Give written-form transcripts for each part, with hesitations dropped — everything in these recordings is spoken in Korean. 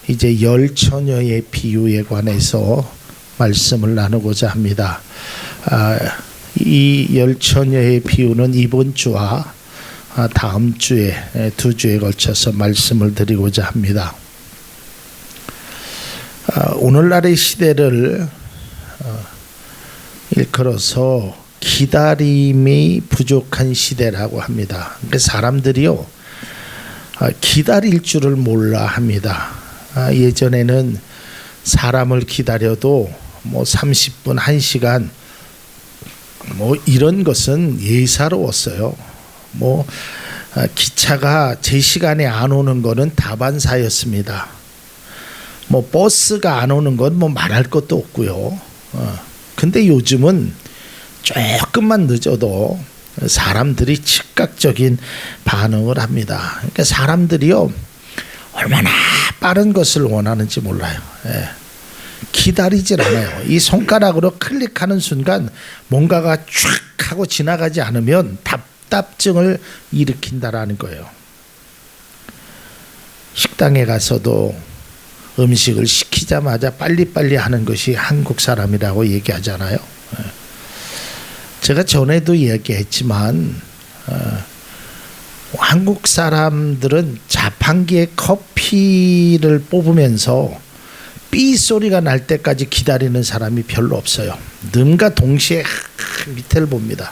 이제 열 처녀의 비유에 관해서 말씀을 나누고자 합니다. 이 열 처녀의 비유는 이번 주와 다음 주에 두 주에 걸쳐서 말씀을 드리고자 합니다. 오늘날의 시대를 일컬어서 기다림이 부족한 시대라고 합니다. 그러니까 사람들이요 기다릴 줄을 몰라 합니다. 예전에는 사람을 기다려도 뭐 30분, 1시간 뭐 이런 것은 예사로웠어요. 뭐 기차가 제 시간에 안 오는 거는 다반사였습니다. 뭐 버스가 안 오는 건 뭐 말할 것도 없고요. 근데 요즘은 조금만 늦어도 사람들이 즉각적인 반응을 합니다. 그러니까 사람들이요 얼마나 빠른 것을 원하는지 몰라요. 기다리질 않아요. 이 손가락으로 클릭하는 순간 뭔가가 쫙 하고 지나가지 않으면 답답증을 일으킨다라는 거예요. 식당에 가서도 음식을 시키자마자 빨리빨리 하는 것이 한국 사람이라고 얘기하잖아요. 제가 전에도 이야기했지만 한국 사람들은 자판기에 커피를 뽑으면서 삐 소리가 날 때까지 기다리는 사람이 별로 없어요. 능과 동시에 밑에를 봅니다.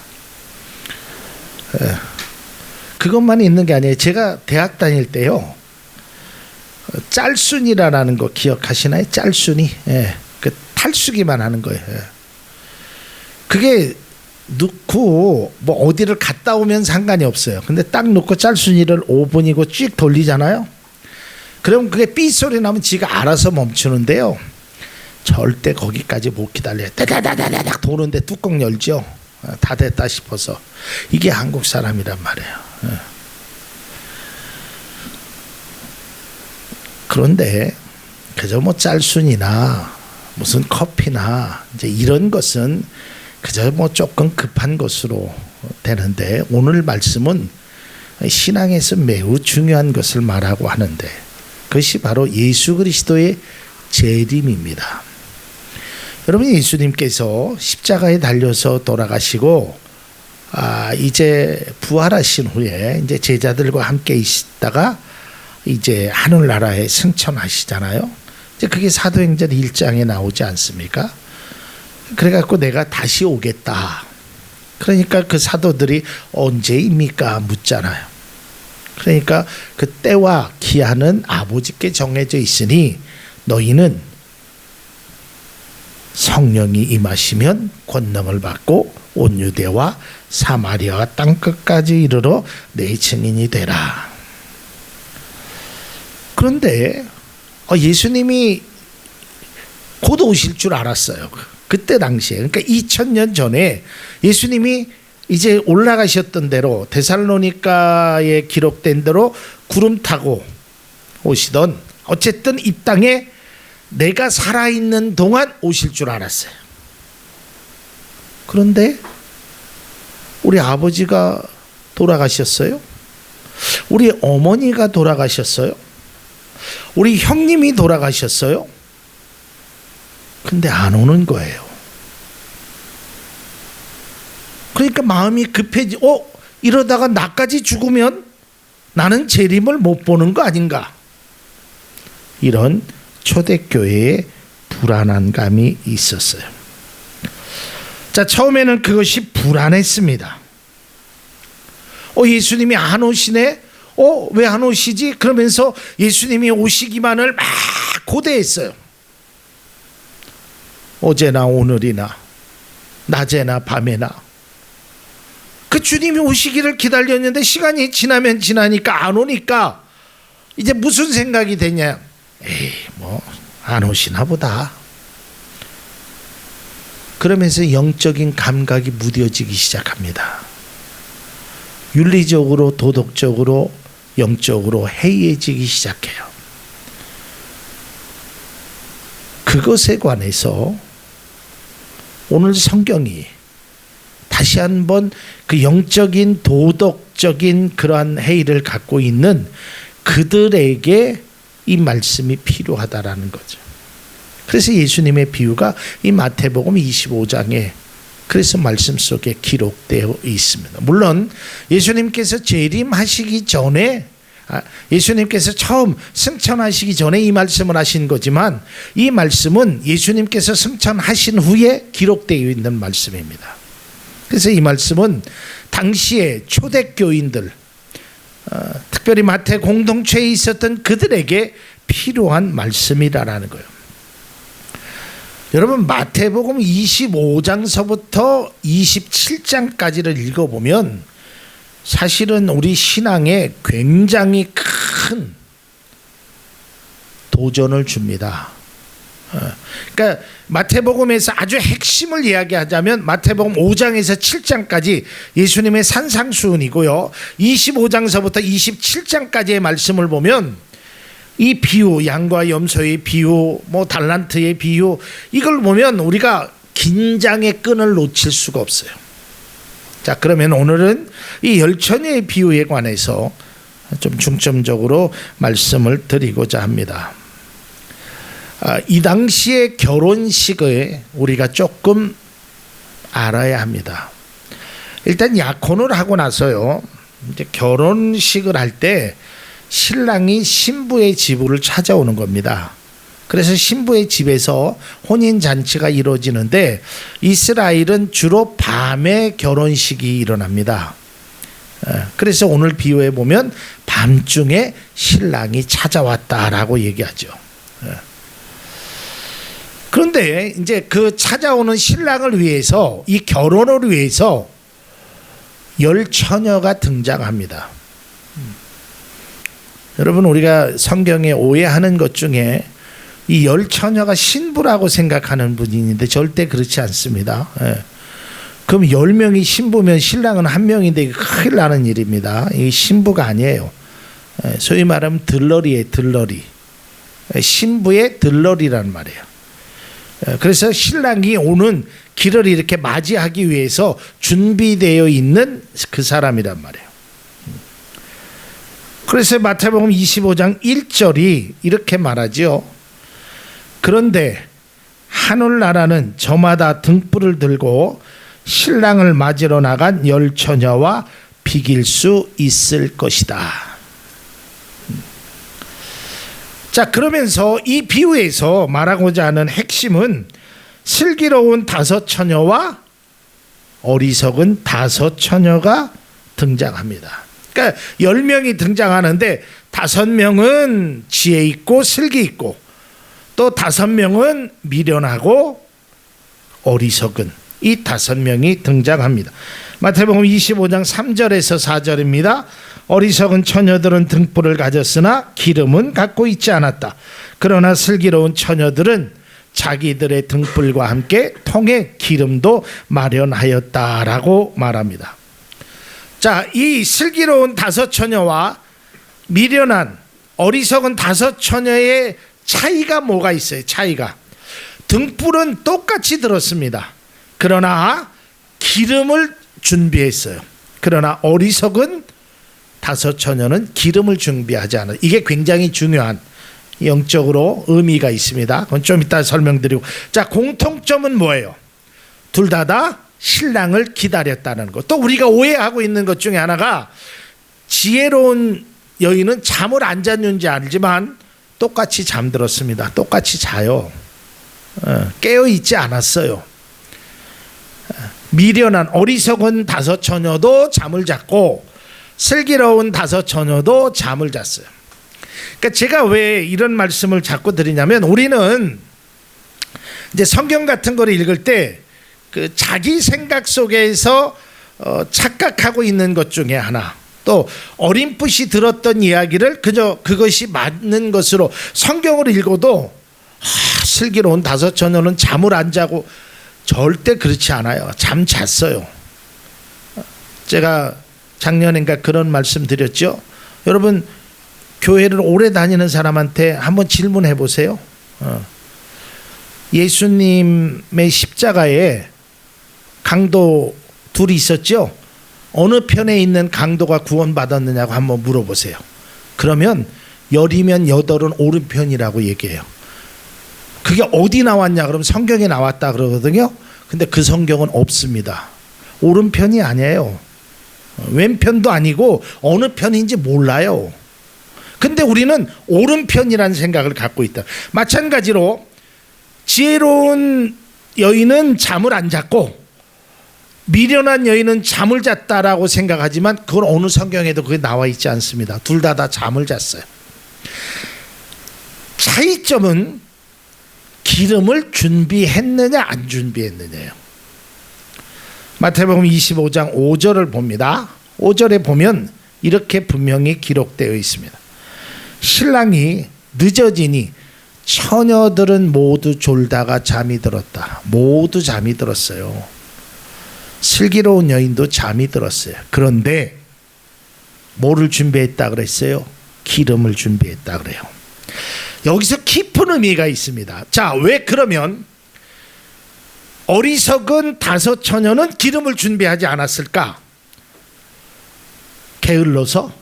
그것만 있는 게 아니에요. 제가 대학 다닐 때요 짤순이라는 거 기억하시나요? 짤순이. 그 탈수기만 하는 거예요. 그게 넣고 뭐 어디를 갔다 오면 상관이 없어요. 근데 딱 넣고 짤순이를 5분이고 쭉 돌리잖아요. 그럼 그게 삐 소리 나면 지가 알아서 멈추는데요. 절대 거기까지 못 기다려요. 다다다다닥 도는데 뚜껑 열죠. 다 됐다 싶어서. 이게 한국 사람이란 말이에요. 그런데 그저 뭐 짤순이나 무슨 커피나 이제 이런 것은 그저 뭐 조금 급한 것으로 되는데 오늘 말씀은 신앙에서 매우 중요한 것을 말하고 하는데 그것이 바로 예수 그리스도의 재림입니다. 여러분 예수님께서 십자가에 달려서 돌아가시고 이제 부활하신 후에 이제 제자들과 함께 있다가 이제 하늘나라에 승천하시잖아요. 이제 그게 사도행전 1장에 나오지 않습니까? 그래갖고 내가 다시 오겠다. 그러니까 그 사도들이 언제입니까? 묻잖아요. 그러니까 그 때와 기한은 아버지께 정해져 있으니 너희는 성령이 임하시면 권능을 받고 온 유대와 사마리아와 땅끝까지 이르러 내 증인이 되라. 그런데 예수님이 곧 오실 줄 알았어요. 그때 당시에. 그러니까 2000년 전에 예수님이 이제 올라가셨던 대로 데살로니가에 기록된 대로 구름 타고 오시던 어쨌든 이 땅에 내가 살아있는 동안 오실 줄 알았어요. 그런데 우리 아버지가 돌아가셨어요. 우리 어머니가 돌아가셨어요. 우리 형님이 돌아가셨어요. 근데 안 오는 거예요. 그러니까 마음이 급해지. 이러다가 나까지 죽으면 나는 재림을 못 보는 거 아닌가? 이런 초대교회의 불안한 감이 있었어요. 자, 처음에는 그것이 불안했습니다. 예수님이 안 오시네? 왜 안 오시지? 그러면서 예수님이 오시기만을 막 고대했어요. 어제나 오늘이나 낮에나 밤에나 그 주님이 오시기를 기다렸는데 시간이 지나면 지나니까 안 오니까 이제 무슨 생각이 되냐? 뭐 안 오시나 보다. 그러면서 영적인 감각이 무뎌지기 시작합니다. 윤리적으로 도덕적으로 영적으로 해이해지기 시작해요. 그것에 관해서 오늘 성경이 다시 한번 그 영적인 도덕적인 그러한 해이를 갖고 있는 그들에게 이 말씀이 필요하다라는 거죠. 그래서 예수님의 비유가 이 마태복음 25장에 그래서 말씀 속에 기록되어 있습니다. 물론 예수님께서 재림하시기 전에 예수님께서 처음 승천하시기 전에 이 말씀을 하신 거지만 이 말씀은 예수님께서 승천하신 후에 기록되어 있는 말씀입니다. 그래서 이 말씀은 당시에 초대교인들 특별히 마태 공동체에 있었던 그들에게 필요한 말씀이라는 거예요. 여러분 마태복음 25장서부터 27장까지를 읽어보면 사실은 우리 신앙에 굉장히 큰 도전을 줍니다. 그러니까 마태복음에서 아주 핵심을 이야기하자면 마태복음 5장에서 7장까지 예수님의 산상수훈이고요. 25장서부터 27장까지의 말씀을 보면 이 비유, 양과 염소의 비유, 달란트의 비유, 이걸 보면 우리가 긴장의 끈을 놓칠 수가 없어요. 자, 그러면 오늘은 이 열처녀의 비유에 관해서 좀 중점적으로 말씀을 드리고자 합니다. 이 당시의 결혼식을 우리가 조금 알아야 합니다. 일단 약혼을 하고 나서요, 이제 결혼식을 할 때 신랑이 신부의 집을 찾아오는 겁니다. 그래서 신부의 집에서 혼인잔치가 이루어지는데 이스라엘은 주로 밤에 결혼식이 일어납니다. 그래서 오늘 비유에 보면 밤중에 신랑이 찾아왔다라고 얘기하죠. 그런데 이제 그 찾아오는 신랑을 위해서 이 결혼을 위해서 열처녀가 등장합니다. 여러분 우리가 성경에 오해하는 것 중에 이 열처녀가 신부라고 생각하는 분이 있는데 절대 그렇지 않습니다. 그럼 10명이 신부면 신랑은 1명인데 큰일 나는 일입니다. 이 신부가 아니에요. 소위 말하면 들러리예요. 들러리. 신부의 들러리란 말이에요. 그래서 신랑이 오는 길을 이렇게 맞이하기 위해서 준비되어 있는 그 사람이란 말이에요. 그래서 마태복음 25장 1절이 이렇게 말하죠. 그런데 하늘나라는 저마다 등불을 들고 신랑을 맞으러 나간 열처녀와 비길 수 있을 것이다. 자, 그러면서 이 비유에서 말하고자 하는 핵심은 슬기로운 5처녀와 어리석은 5처녀가 등장합니다. 그러니까 10명이 등장하는데 5명은 지혜 있고 슬기 있고 또 5명은 미련하고 어리석은 이 5명이 등장합니다. 마태복음 25장 3절에서 4절입니다. 어리석은 처녀들은 등불을 가졌으나 기름은 갖고 있지 않았다. 그러나 슬기로운 처녀들은 자기들의 등불과 함께 통에 기름도 마련하였다라고 말합니다. 자, 이 슬기로운 5처녀와 미련한 어리석은 5처녀의 차이가 뭐가 있어요? 차이가 등불은 똑같이 들었습니다. 그러나 기름을 준비했어요. 그러나 어리석은 5처녀는 기름을 준비하지 않아요. 이게 굉장히 중요한 영적으로 의미가 있습니다. 그건 좀 이따 설명드리고. 자, 공통점은 뭐예요? 둘 다 신랑을 기다렸다는 것. 또 우리가 오해하고 있는 것 중에 하나가 지혜로운 여인은 잠을 안 잤는지 알지만 똑같이 잠들었습니다. 똑같이 자요. 깨어있지 않았어요. 미련한 어리석은 5처녀도 잠을 잤고 슬기로운 5처녀도 잠을 잤어요. 그러니까 제가 왜 이런 말씀을 자꾸 드리냐면 우리는 이제 성경 같은 거를 읽을 때 그 자기 생각 속에서 착각하고 있는 것 중에 하나, 또 어렴풋이 들었던 이야기를 그저 그것이 맞는 것으로 성경을 읽어도 슬기로운 5처녀는 잠을 안 자고, 절대 그렇지 않아요. 잠 잤어요. 제가 작년인가 그런 말씀 드렸죠. 여러분 교회를 오래 다니는 사람한테 한번 질문해 보세요. 예수님의 십자가에 강도 둘이 있었죠. 어느 편에 있는 강도가 구원받았느냐고 한번 물어보세요. 그러면 열이면 여덟은 오른편이라고 얘기해요. 그게 어디 나왔냐 그러면 성경에 나왔다 그러거든요. 근데 그 성경은 없습니다. 오른편이 아니에요. 왼편도 아니고 어느 편인지 몰라요. 근데 우리는 오른편이라는 생각을 갖고 있다. 마찬가지로 지혜로운 여인은 잠을 안 잤고 미련한 여인은 잠을 잤다라고 생각하지만 그건 어느 성경에도 그게 나와 있지 않습니다. 둘 다 잠을 잤어요. 차이점은 기름을 준비했느냐 안 준비했느냐예요. 마태복음 25장 5절을 봅니다. 5절에 보면 이렇게 분명히 기록되어 있습니다. 신랑이 늦어지니 처녀들은 모두 졸다가 잠이 들었다. 모두 잠이 들었어요. 슬기로운 여인도 잠이 들었어요. 그런데 뭐를 준비했다 그랬어요? 기름을 준비했다 그래요. 여기서 깊은 의미가 있습니다. 자, 왜 그러면 어리석은 다섯 처녀는 기름을 준비하지 않았을까? 게을러서?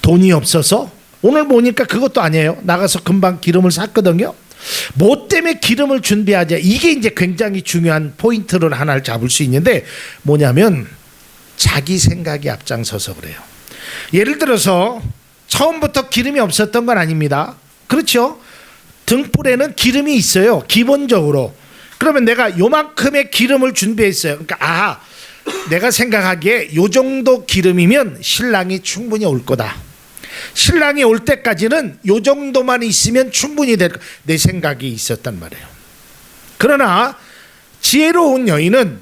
돈이 없어서? 오늘 보니까 그것도 아니에요. 나가서 금방 기름을 샀거든요. 뭐 때문에 기름을 준비하자? 이게 이제 굉장히 중요한 포인트를 하나를 잡을 수 있는데 뭐냐면 자기 생각이 앞장서서 그래요. 예를 들어서 처음부터 기름이 없었던 건 아닙니다. 그렇죠? 등불에는 기름이 있어요. 기본적으로. 그러면 내가 요만큼의 기름을 준비했어요. 그러니까 내가 생각하기에 요 정도 기름이면 신랑이 충분히 올 거다. 신랑이 올 때까지는 요 정도만 있으면 충분히 될 거다. 내 생각이 있었단 말이에요. 그러나 지혜로운 여인은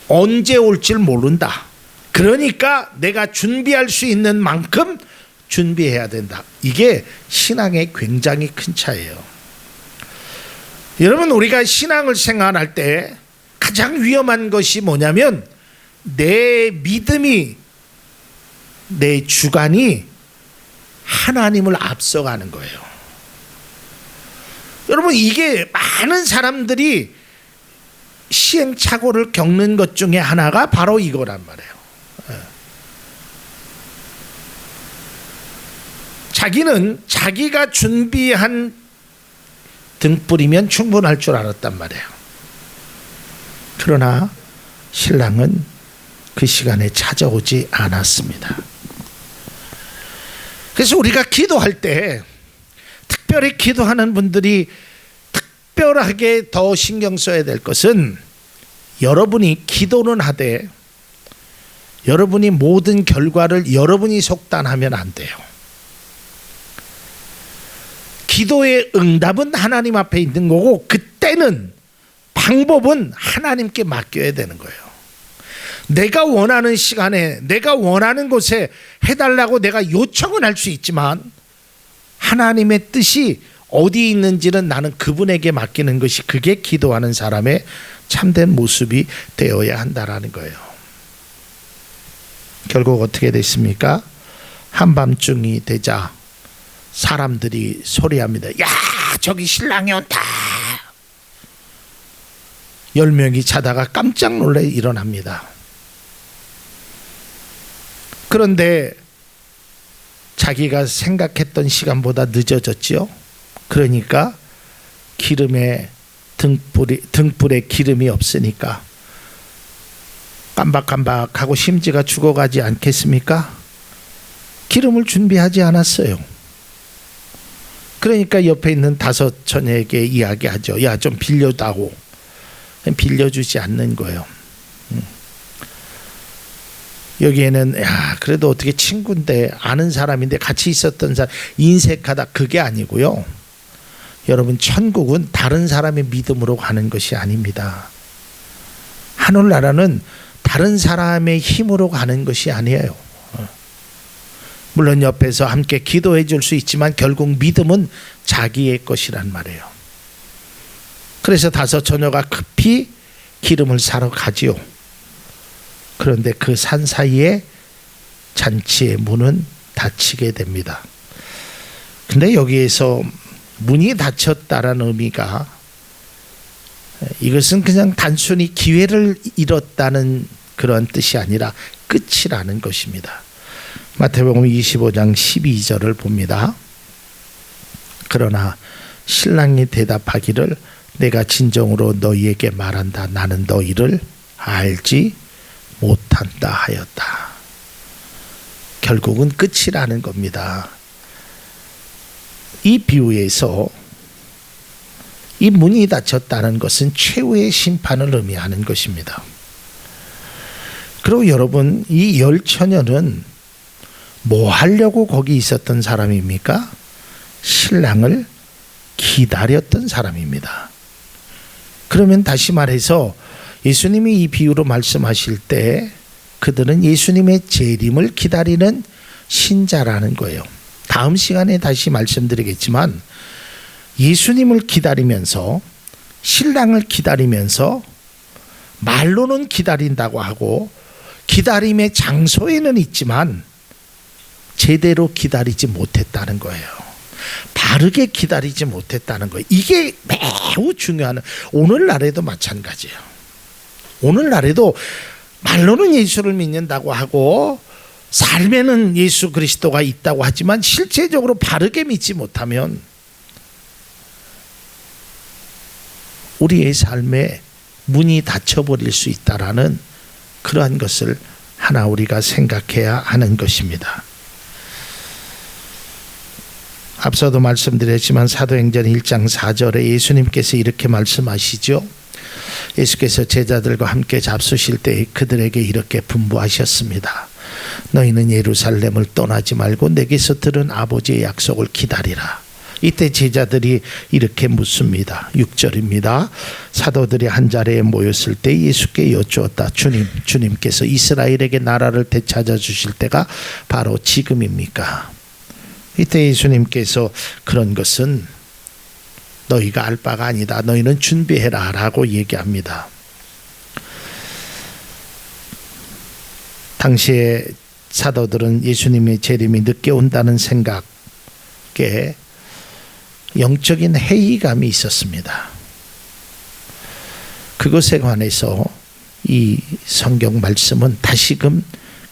언제 올지 모른다. 그러니까 내가 준비할 수 있는 만큼 준비해야 된다. 이게 신앙의 굉장히 큰 차이예요. 여러분, 우리가 신앙을 생활할 때 가장 위험한 것이 뭐냐면 내 믿음이, 내 주관이 하나님을 앞서가는 거예요. 여러분, 이게 많은 사람들이 시행착오를 겪는 것 중에 하나가 바로 이거란 말이에요. 자기는 자기가 준비한 등불이면 충분할 줄 알았단 말이에요. 그러나 신랑은 그 시간에 찾아오지 않았습니다. 그래서 우리가 기도할 때 특별히 기도하는 분들이 특별하게 더 신경 써야 될 것은 여러분이 기도는 하되 여러분이 모든 결과를 여러분이 속단하면 안 돼요. 기도의 응답은 하나님 앞에 있는 거고 그때는 방법은 하나님께 맡겨야 되는 거예요. 내가 원하는 시간에 내가 원하는 곳에 해달라고 내가 요청은 할 수 있지만 하나님의 뜻이 어디 있는지는 나는 그분에게 맡기는 것이 그게 기도하는 사람의 참된 모습이 되어야 한다라는 거예요. 결국 어떻게 됐습니까? 한밤중이 되자 사람들이 소리합니다. 야, 저기 신랑이 온다. 10명이 자다가 깜짝 놀래 일어납니다. 그런데 자기가 생각했던 시간보다 늦어졌죠. 그러니까 등불에 기름이 없으니까 깜박깜박하고 심지가 죽어가지 않겠습니까? 기름을 준비하지 않았어요. 그러니까 옆에 있는 다섯 처녀에게 이야기하죠. 야, 좀 빌려다오. 빌려주지 않는 거예요. 여기에는 야, 그래도 어떻게 친구인데 아는 사람인데 같이 있었던 사람 인색하다, 그게 아니고요. 여러분, 천국은 다른 사람의 믿음으로 가는 것이 아닙니다. 하늘나라는 다른 사람의 힘으로 가는 것이 아니에요. 물론 옆에서 함께 기도해 줄 수 있지만 결국 믿음은 자기의 것이란 말이에요. 그래서 다섯 처녀가 급히 기름을 사러 가지요. 그런데 그 산 사이에 잔치의 문은 닫히게 됩니다. 근데 여기에서 문이 닫혔다라는 의미가 이것은 그냥 단순히 기회를 잃었다는 그런 뜻이 아니라 끝이라는 것입니다. 마태복음 25장 12절을 봅니다. 그러나 신랑이 대답하기를 내가 진정으로 너희에게 말한다. 나는 너희를 알지 못한다 하였다. 결국은 끝이라는 겁니다. 이 비유에서 이 문이 닫혔다는 것은 최후의 심판을 의미하는 것입니다. 그리고 여러분, 이 열처녀는 뭐 하려고 거기 있었던 사람입니까? 신랑을 기다렸던 사람입니다. 그러면 다시 말해서 예수님이 이 비유로 말씀하실 때 그들은 예수님의 재림을 기다리는 신자라는 거예요. 다음 시간에 다시 말씀드리겠지만 예수님을 기다리면서, 신랑을 기다리면서 말로는 기다린다고 하고 기다림의 장소에는 있지만 제대로 기다리지 못했다는 거예요. 바르게 기다리지 못했다는 거예요. 이게 매우 중요한, 오늘날에도 마찬가지예요. 오늘날에도 말로는 예수를 믿는다고 하고 삶에는 예수 그리스도가 있다고 하지만 실제적으로 바르게 믿지 못하면 우리의 삶에 문이 닫혀버릴 수 있다라는 그러한 것을 하나 우리가 생각해야 하는 것입니다. 앞서도 말씀드렸지만 사도행전 1장 4절에 예수님께서 이렇게 말씀하시죠. 예수께서 제자들과 함께 잡수실 때 그들에게 이렇게 분부하셨습니다. 너희는 예루살렘을 떠나지 말고 내게서 들은 아버지의 약속을 기다리라. 이때 제자들이 이렇게 묻습니다. 6절입니다. 사도들이 한자리에 모였을 때 예수께 여쭈었다. 주님께서 이스라엘에게 나라를 되찾아 주실 때가 바로 지금입니까? 이때 예수님께서 그런 것은 너희가 알 바가 아니다. 너희는 준비해라 라고 얘기합니다. 당시에 사도들은 예수님의 재림이 늦게 온다는 생각에 영적인 회의감이 있었습니다. 그것에 관해서 이 성경 말씀은 다시금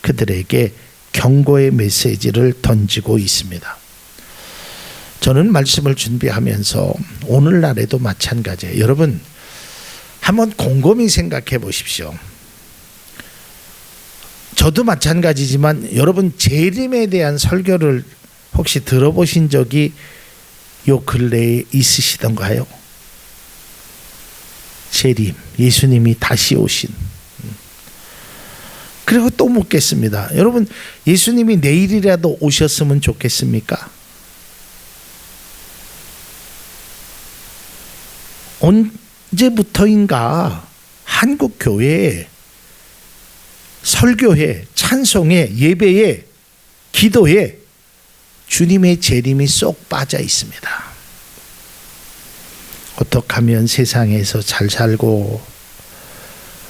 그들에게 경고의 메시지를 던지고 있습니다. 저는 말씀을 준비하면서 오늘날에도 마찬가지예요. 여러분, 한번 곰곰이 생각해 보십시오. 저도 마찬가지지만 여러분 재림에 대한 설교를 혹시 들어보신 적이 요 근래에 있으시던가요? 재림, 예수님이 다시 오신. 그리고 또 묻겠습니다. 여러분, 예수님이 내일이라도 오셨으면 좋겠습니까? 언제부터인가 한국 교회에 설교회, 찬송회, 예배에, 기도에 주님의 재림이 쏙 빠져 있습니다. 어떻게 하면 세상에서 잘 살고,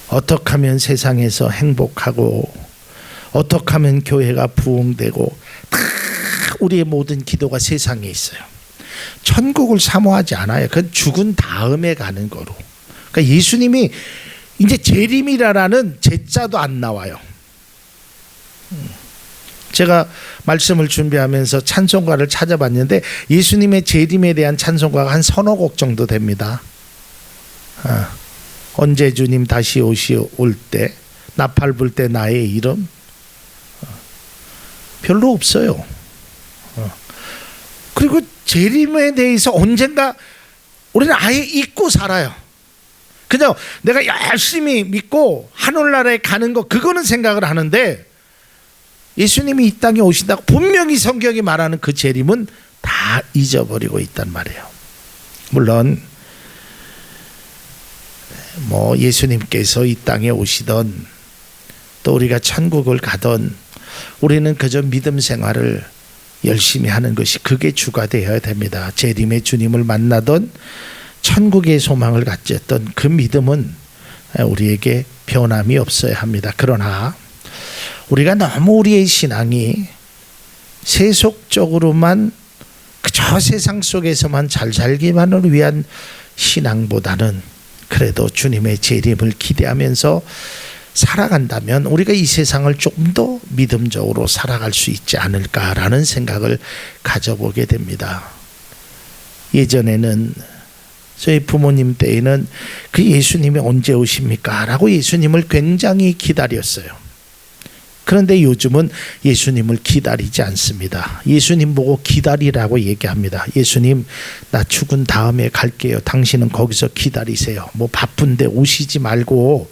어떻게 하면 세상에서 행복하고, 어떻게 하면 교회가 부흥되고, 다 우리의 모든 기도가 세상에 있어요. 천국을 사모하지 않아요. 그건 죽은 다음에 가는 거로. 그러니까 예수님이 이제 재림이라는 제자도 안 나와요. 제가 말씀을 준비하면서 찬송가를 찾아봤는데 예수님의 재림에 대한 찬송가가 한 서너 곡 정도 됩니다. 언제 주님 다시 올 때, 나팔 불 때 나의 이름, 별로 없어요. 그리고 재림에 대해서 언젠가 우리는 아예 잊고 살아요. 그냥 내가 열심히 믿고 하늘나라에 가는 거, 그거는 생각을 하는데 예수님이 이 땅에 오신다고 분명히 성경이 말하는 그 재림은 다 잊어버리고 있단 말이에요. 물론 뭐 예수님께서 이 땅에 오시던 또 우리가 천국을 가던 우리는 그저 믿음 생활을 열심히 하는 것이 그게 주가 되어야 됩니다. 재림의 주님을 만나던 천국의 소망을 가졌던 그 믿음은 우리에게 변함이 없어야 합니다. 그러나 우리가 너무 우리의 신앙이 세속적으로만 그저 세상 속에서만 잘 살기만을 위한 신앙보다는 그래도 주님의 재림을 기대하면서 살아간다면 우리가 이 세상을 조금 더 믿음적으로 살아갈 수 있지 않을까라는 생각을 가져보게 됩니다. 예전에는 저희 부모님 때에는 그 예수님이 언제 오십니까? 라고 예수님을 굉장히 기다렸어요. 그런데 요즘은 예수님을 기다리지 않습니다. 예수님 보고 기다리라고 얘기합니다. 예수님, 나 죽은 다음에 갈게요. 당신은 거기서 기다리세요. 뭐 바쁜데 오시지 말고,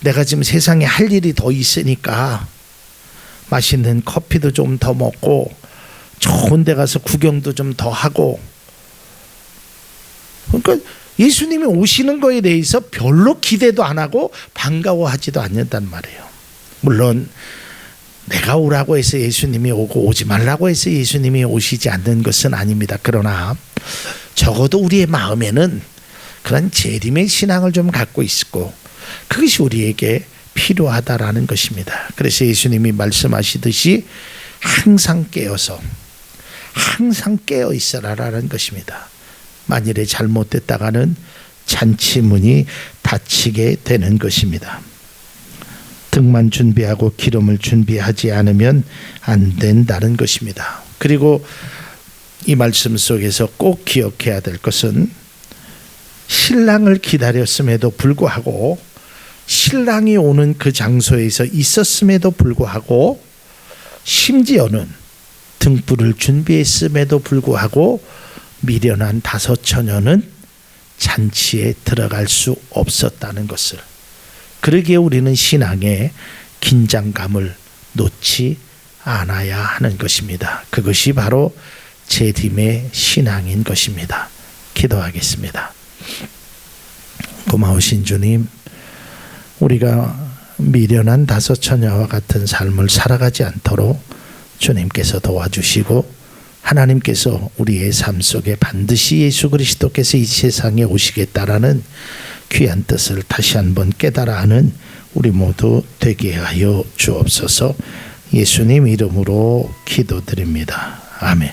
내가 지금 세상에 할 일이 더 있으니까 맛있는 커피도 좀 더 먹고 좋은 데 가서 구경도 좀 더 하고. 그러니까 예수님이 오시는 거에 대해서 별로 기대도 안 하고 반가워하지도 않는단 말이에요. 물론 내가 오라고 해서 예수님이 오고 오지 말라고 해서 예수님이 오시지 않는 것은 아닙니다. 그러나 적어도 우리의 마음에는 그런 재림의 신앙을 좀 갖고 있고 그것이 우리에게 필요하다라는 것입니다. 그래서 예수님이 말씀하시듯이 항상 깨어서 항상 깨어 있어라라는 것입니다. 만일에 잘못됐다가는 잔치문이 닫히게 되는 것입니다. 등만 준비하고 기름을 준비하지 않으면 안 된다는 것입니다. 그리고 이 말씀 속에서 꼭 기억해야 될 것은 신랑을 기다렸음에도 불구하고 신랑이 오는 그 장소에서 있었음에도 불구하고 심지어는 등불을 준비했음에도 불구하고 미련한 다섯 처녀는 잔치에 들어갈 수 없었다는 것을, 그러기에 우리는 신앙의 긴장감을 놓지 않아야 하는 것입니다. 그것이 바로 재림의 신앙인 것입니다. 기도하겠습니다. 고마우신 주님, 우리가 미련한 다섯 처녀와 같은 삶을 살아가지 않도록 주님께서 도와주시고 하나님께서 우리의 삶 속에 반드시 예수 그리스도께서 이 세상에 오시겠다라는 귀한 뜻을 다시 한번 깨달아 하는 우리 모두 되게 하여 주옵소서. 예수님 이름으로 기도드립니다. 아멘.